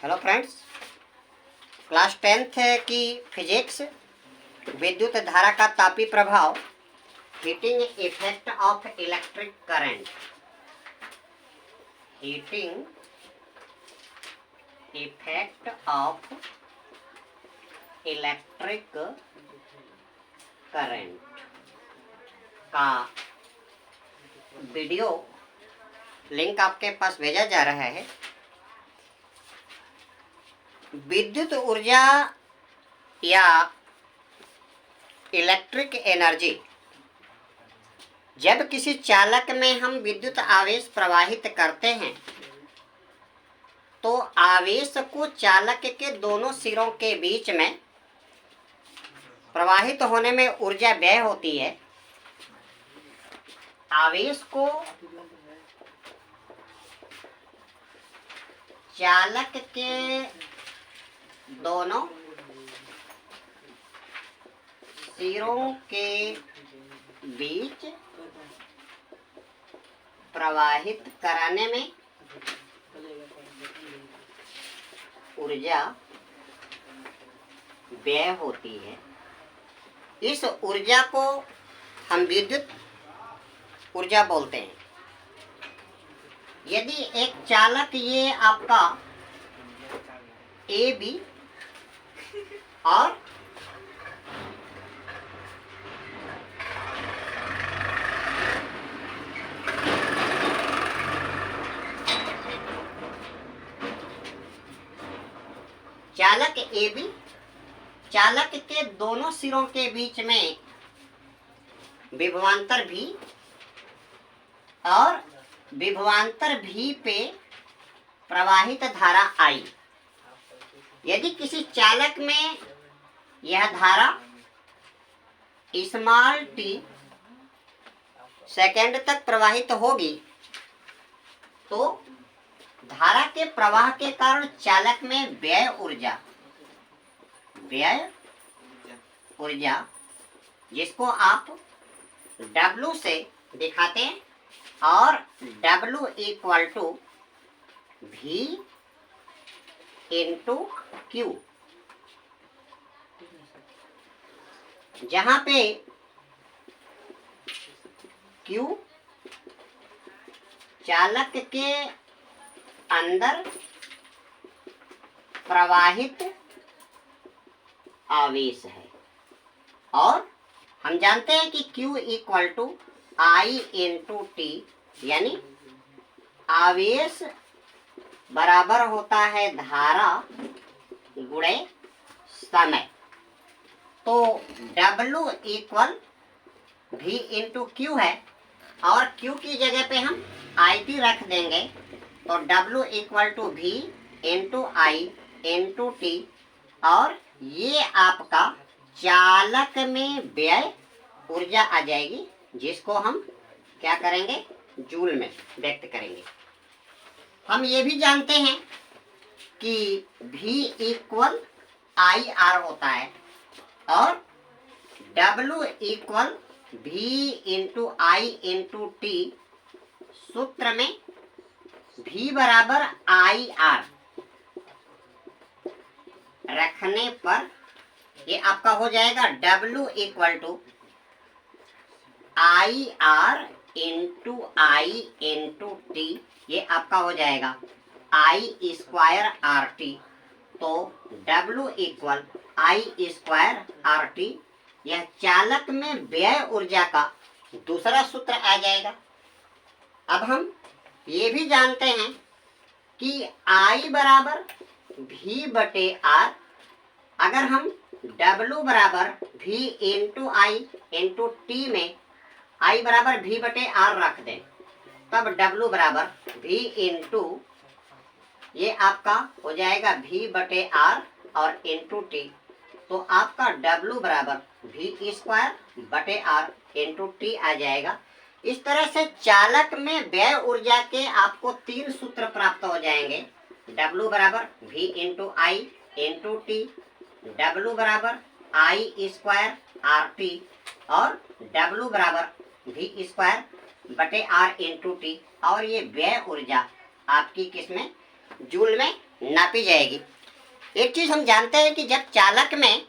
Hello friends, class 10th की physics विद्युत धारा का तापी प्रभाव, heating effect of electric current, heating effect of electric current का वीडियो लिंक आपके पास भेजा जा रहा है। विद्युत ऊर्जा या इलेक्ट्रिक एनर्जी, जब किसी चालक में हम विद्युत आवेश प्रवाहित करते हैं तो आवेश को चालक के दोनों सिरों के बीच में प्रवाहित होने में ऊर्जा व्यय होती है। आवेश को चालक के दोनों सिरों के बीच प्रवाहित कराने में ऊर्जा व्यय होती है। इस ऊर्जा को हम विद्युत ऊर्जा बोलते हैं। यदि एक चालक, ये आपका ए बी और चालक ए बी, चालक के दोनों सिरों के बीच में विभवांतर भी और विभवांतर भी पे प्रवाहित धारा आई। यदि किसी चालक में यह धारा स्मॉल टी सेकेंड तक प्रवाहित होगी तो धारा के प्रवाह के कारण चालक में व्यय ऊर्जा जिसको आप W से दिखाते हैं, और W equal to V into Q, जहां पे Q चालक के अंदर प्रवाहित आवेश है, और हम जानते हैं कि Q equal to I into t, यानी आवेश बराबर होता है धारा गुणे समय। तो W equal V into Q है, और Q की जगह पे हम IT रख देंगे, तो W equal to V into I into t, और ये आपका चालक में व्यय ऊर्जा आ जाएगी, जिसको हम क्या करेंगे, जूल में व्यक्त करेंगे। हम ये भी जानते हैं कि V इक्वल IR होता है, और W equal V into I into T, सूत्र में V बराबर IR रखने पर ये आपका हो जाएगा W equal to IR into I into t, ये आपका हो जाएगा I स्क्वायर RT। तो W equal I square RT, यह चालक में व्यय ऊर्जा का दूसरा सूत्र आ जाएगा। अब हम ये भी जानते हैं कि I बराबर V बटे R, अगर हम W बराबर V into I into T में I बराबर V बटे R रख दें, तब W बराबर V इंटू, ये आपका हो जाएगा V बटे R और इंटू टी, तो आपका W बराबर V स्क्वायर बटे R इंटू टी आ जाएगा। इस तरह से चालक में व्यय ऊर्जा के आपको तीन सूत्र प्राप्त हो जाएंगे। W बराबर V into I into T, W बराबर I स्क्वायर RT, और W बराबर V स्क्वायर बटे R इंटू टी, और ये व्यय ऊर्जा आपकी किसमें, जूल में नापी जाएगी। एक चीज हम जानते हैं कि जब चालक में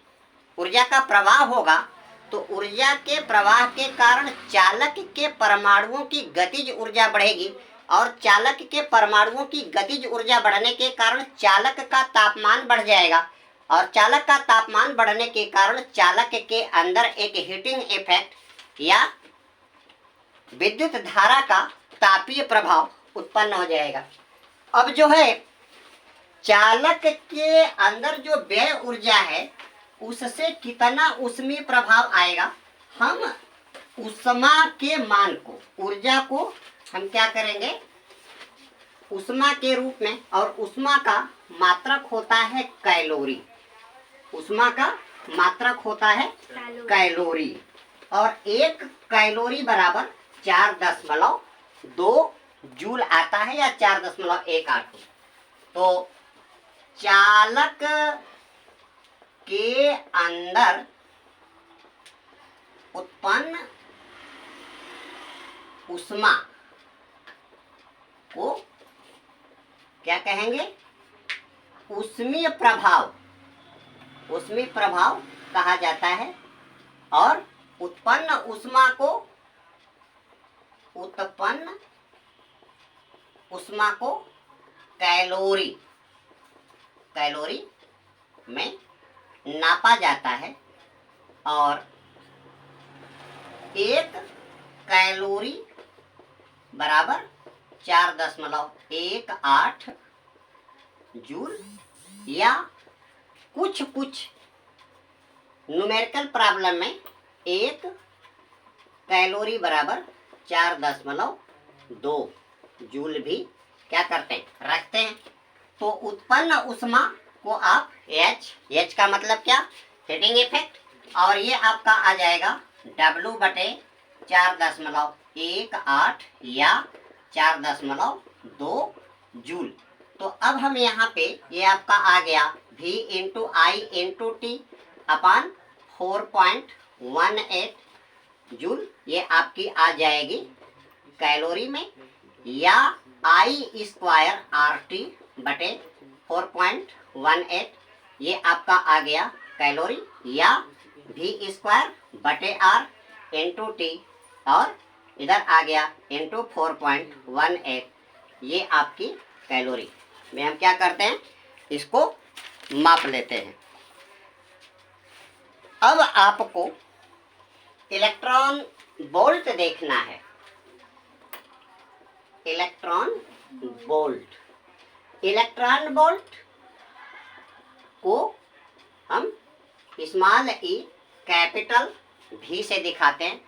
ऊर्जा का प्रवाह होगा तो ऊर्जा के प्रवाह के कारण चालक के परमाणुओं की गतिज ऊर्जा बढ़ेगी और चालक के परमाणुओं की गतिज ऊर्जा बढ़ने के कारण चालक का तापमान बढ़ जाएगा और चालक का तापमान बढ़ने के कारण चालक के अंदर एक हीटिंग इफेक्ट या विद्युत धारा का तापीय प्रभाव उत्पन्न हो जाएगा। अब जो है चालक के अंदर जो व्यय ऊर्जा है उससे कितना ऊष्मीय प्रभाव आएगा, हम ऊष्मा के मान को, ऊर्जा को हम क्या करेंगे ऊष्मा के रूप में, और ऊष्मा का मात्रक होता है कैलोरी, ऊष्मा का मात्रक होता है कैलोरी और एक कैलोरी बराबर 4.2 जूल आता है या 4.18। तो चालक के अंदर उत्पन्न ऊष्मा को क्या कहेंगे, ऊष्मीय प्रभाव, ऊष्मीय प्रभाव कहा जाता है। और उत्पन्न ऊष्मा को, उत्पन्न ऊष्मा को कैलोरी, कैलोरी में नापा जाता है और एक कैलोरी बराबर 4.18 जूल या कुछ न्यूमेरिकल प्रॉब्लम में एक कैलोरी बराबर 4.2 जूल भी क्या करते हैं, रखते हैं। तो उत्पन्न ऊष्मा को आप H का मतलब क्या, हीटिंग इफेक्ट, और ये आपका आ जाएगा W/4.18 या 4.2 जूल। तो अब हम यहाँ पे ये आपका आ गया V/I/T अपान 4.18 जूल, ये आपकी आ जाएगी कैलोरी में, या I² RT बटे 4.18 ये आपका आ गया कैलोरी, या V² बटे R इंटू T और इधर आ गया इंटू 4.18 ये आपकी कैलोरी में हम क्या करते हैं, इसको माप लेते हैं। अब आपको इलेक्ट्रॉन वोल्ट देखना है, इलेक्ट्रॉन वोल्ट, इलेक्ट्रॉन वोल्ट को हम स्मॉल ई कैपिटल भी से दिखाते हैं।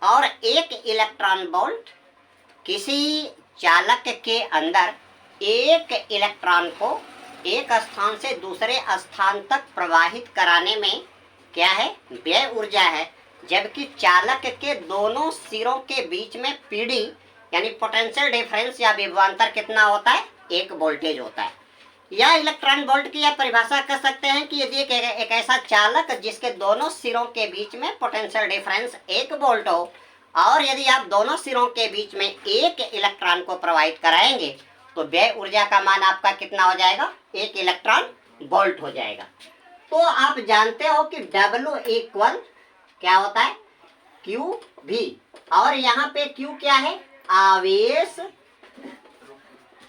और एक इलेक्ट्रॉन वोल्ट किसी चालक के अंदर एक इलेक्ट्रॉन को एक स्थान से दूसरे स्थान तक प्रवाहित कराने में क्या है, व्यय ऊर्जा है। जबकि चालक के दोनों सिरों के बीच में पीडी यानी पोटेंशियल डिफरेंस या विभवांतर कितना होता है, 1 वोल्टेज होता है। या इलेक्ट्रॉन वोल्ट की आप परिभाषा कर सकते हैं कि यदि एक ऐसा चालक जिसके दोनों सिरों के बीच में पोटेंशियल डिफरेंस 1 वोल्ट हो और यदि आप दोनों सिरों के बीच में एक इलेक्ट्रॉन को प्रवाहित कराएंगे तो व्यय ऊर्जा का मान आपका कितना हो जाएगा, 1 इलेक्ट्रॉन वोल्ट हो जाएगा। तो आप जानते हो कि W इक्वल क्या होता है, क्यू भी, और यहाँ पे क्यू क्या है, आवेश,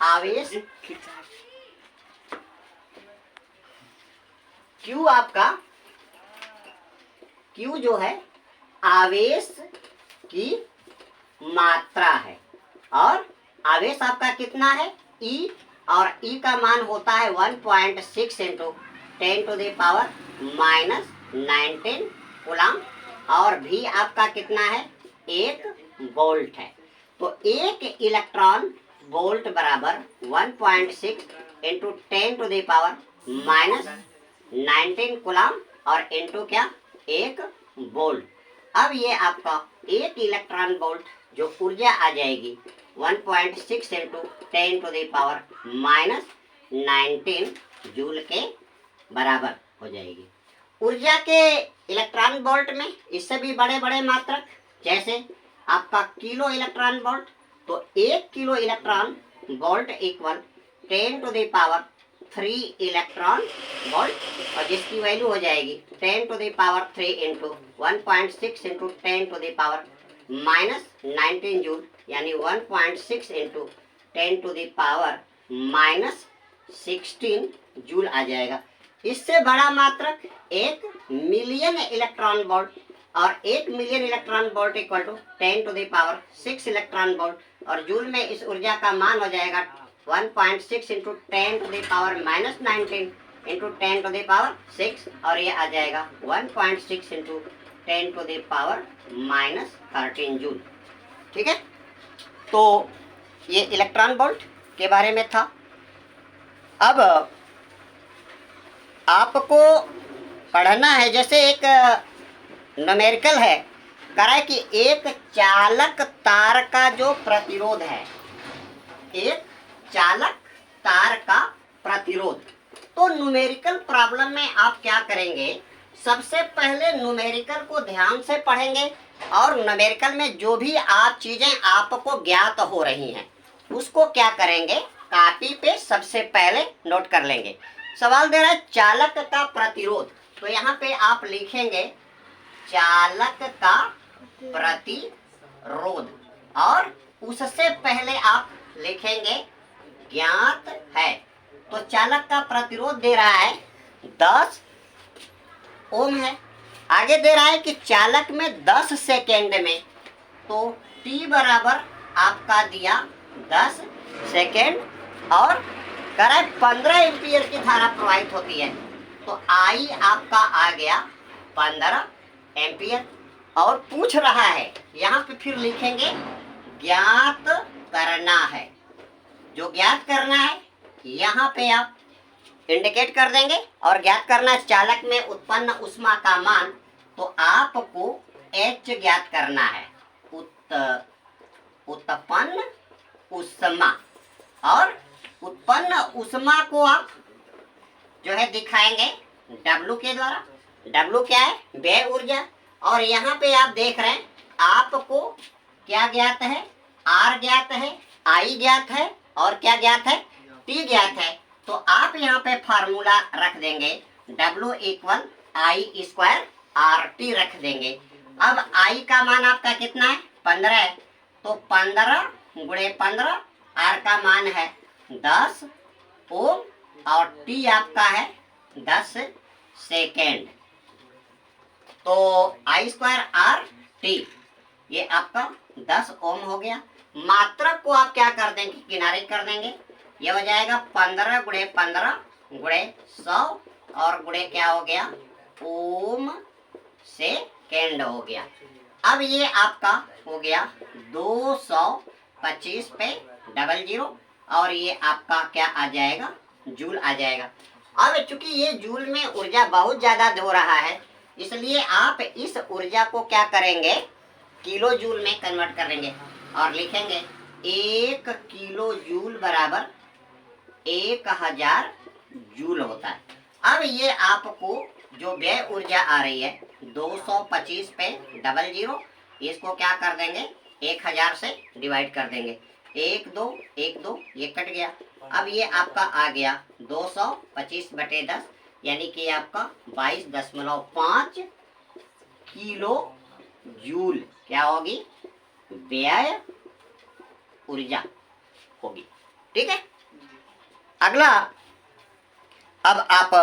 आवेश क्यू आपका, क्यू जो है आवेश की मात्रा है और आवेश आपका कितना है, E, और E का मान होता है 1.6 इंटू 10⁻⁻19 कूलम, और V आपका कितना है, 1 वोल्ट है। तो 1 इलेक्ट्रॉन वोल्ट बराबर 1.6 इंटू 10⁻⁻19 कूलम और इंटू क्या, 1 वोल्ट। अब ये आपका 1 इलेक्ट्रॉन वोल्ट जो ऊर्जा आ जाएगी 1.6 इंटू 10⁻⁻19 जूल के बराबर हो जाएगी। ऊर्जा के इलेक्ट्रॉन वोल्ट में इससे भी बड़े बड़े मात्रक, जैसे आपका किलो इलेक्ट्रॉन वोल्ट, तो 1 kilo electron volt equal 10⁻³ electron volt, और जिसकी वैल्यू हो जाएगी 10⁻³ इंटू 1.6 इंटू 10⁻⁻19 जूल, यानी 1.6 इंटू 10⁻⁻16 जूल आ जाएगा। इससे बड़ा मात्रक 1 मिलियन इलेक्ट्रॉन वोल्ट, और 1 million electron volt equal to 10⁻6 electron volt, और जूल में इस ऊर्जा का मान हो जाएगा 1.6 इंटू 10⁻⁻19 इंटू 10⁻6, और ये आ जाएगा 1.6 इंटू 10⁻⁻13 जूल। ठीक है, तो ये इलेक्ट्रॉन वोल्ट के बारे में था। अब आपको पढ़ना है, जैसे एक न्यूमेरिकल है, कह रहा है कि एक चालक तार का जो प्रतिरोध है, एक चालक तार का प्रतिरोध। तो न्यूमेरिकल प्रॉब्लम में आप क्या करेंगे, सबसे पहले न्यूमेरिकल को ध्यान से पढ़ेंगे, और न्यूमेरिकल में जो भी आप चीजें आपको ज्ञात हो रही हैं उसको क्या करेंगे, कॉपी पे सबसे पहले नोट कर लेंगे। सवाल दे रहा है चालक का प्रतिरोध, तो यहाँ पे आप लिखेंगे चालक का प्रतिरोध, और उससे पहले आप लिखेंगे ज्ञात है। तो चालक का प्रतिरोध दे रहा है 10 ओम है। आगे दे रहा है कि चालक में 10 सेकेंड में, तो T बराबर आपका दिया 10 सेकेंड, और कह रहा है 15 एम्पियर की धारा प्रवाहित होती है, तो I आपका आ गया 15 एम्पियर। और पूछ रहा है, यहाँ पे फिर लिखेंगे ज्ञात करना है। जो ज्ञात करना है यहाँ पे आप इंडिकेट कर देंगे, और ज्ञात करना है चालक में उत्पन्न ऊष्मा का मान, तो आपको H ज्ञात करना है, उत्पन्न ऊष्मा, और उत्पन्न ऊष्मा को आप जो है दिखाएंगे W के द्वारा। W क्या है, व्यय ऊर्जा, और यहाँ पे आप देख रहे हैं आपको क्या ज्ञात है, R ज्ञात है, I ज्ञात है, और क्या ज्ञात है, T ज्ञात है। तो आप यहाँ पे फार्मूला रख देंगे W इक्वल I² RT रख देंगे। अब I का मान आपका कितना है, 15 है, तो 15 गुणे 15, R का मान है 10 ओम, और T आपका है 10 सेकेंड। तो I² RT ये आपका 10 ओम हो गया। मात्रक को आप क्या कर देंगे, किनारे कर देंगे, ये हो जाएगा 15 गुणे 15 गुणे 100, और गुणे क्या हो गया, ओम सेकेंड हो गया। अब ये आपका हो गया 225 पे 00, और ये आपका क्या आ जाएगा, जूल आ जाएगा। अब चूंकि ये जूल में ऊर्जा बहुत ज्यादा हो रहा है, इसलिए आप इस ऊर्जा को क्या करेंगे, किलो जूल में कन्वर्ट करेंगे, और लिखेंगे 1 किलो जूल बराबर 1000 जूल होता है। अब ये आपको जो व्यय ऊर्जा आ रही है 225 पे 00, इसको क्या कर देंगे, 1000 से डिवाइड कर देंगे, 1 2 1 2 ये कट गया। अब ये आपका आ गया 225/10, यानी कि आपका 22.5 किलो जूल क्या होगी, व्यय ऊर्जा होगी। ठीक है, अगला अब आप